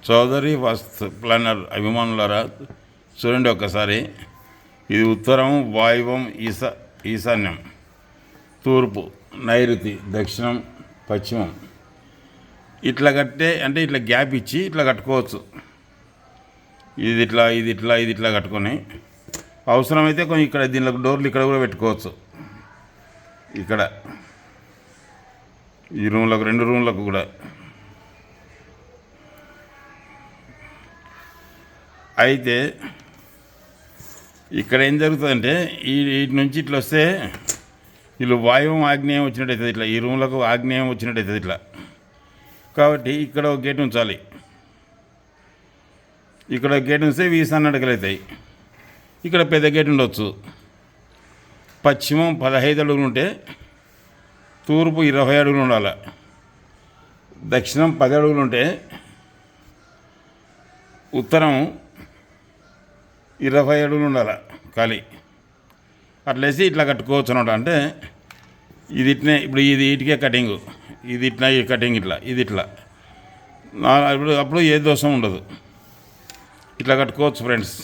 చౌదరి వాస్తు planar అభిమానులారా చూడండి ఒక్కసారి. ఇది ఉత్తరం, వాయువం, ఈశాన్యం, తూర్పు, నైరుతి, దక్షిణం, పశ్చిమం. ఇట్లా కట్టే అంటే ఇట్లా గ్యాప్ ఇచ్చి ఇట్లా కట్టుకోవచ్చు. ఇది ఇట్లా కట్టుకొని అవసరమైతే కొంచెం ఇక్కడ దీనిలో డోర్లు ఇక్కడ కూడా పెట్టుకోవచ్చు. ఇక్కడ ఈ రూమ్లకు, 2 రూమ్లకు కూడా. అయితే ఇక్కడ ఏం జరుగుతుందంటే వీటి నుంచి ఇట్లా వస్తే వీళ్ళు వాయువం ఆగ్నేయం వచ్చినట్టయితుంది. ఇట్లా ఈ రూమ్లకు ఆగ్నేయం వచ్చినట్టయితుంది ఇట్లా. కాబట్టి ఇక్కడ ఒక గేట్ ఉంచాలి. ఇక్కడ ఒక గేట్ ఉంచితే ఈశాన్య అడుగులవుతాయి. ఇక్కడ పెద్ద గేట్ ఉండొచ్చు. పశ్చిమం 15 అడుగులు ఉంటే తూర్పు 20 అడుగులు ఉండాలి. దక్షిణం 10 అడుగులు ఉంటే ఉత్తరం 20 అడుగులు ఉండాలి ఖాళీ. అట్లేసి ఇట్లా కట్టుకోవచ్చు అనమాట. అంటే ఇది ఇట్నే, ఇప్పుడు ఇది ఇటుకే కటింగు, ఇది ఇట్లా, ఈ కటింగ్ ఇట్లా, ఇది ఇట్లా. అప్పుడు ఏ దోషం ఉండదు. ఇట్లా కట్టుకోవచ్చు ఫ్రెండ్స్.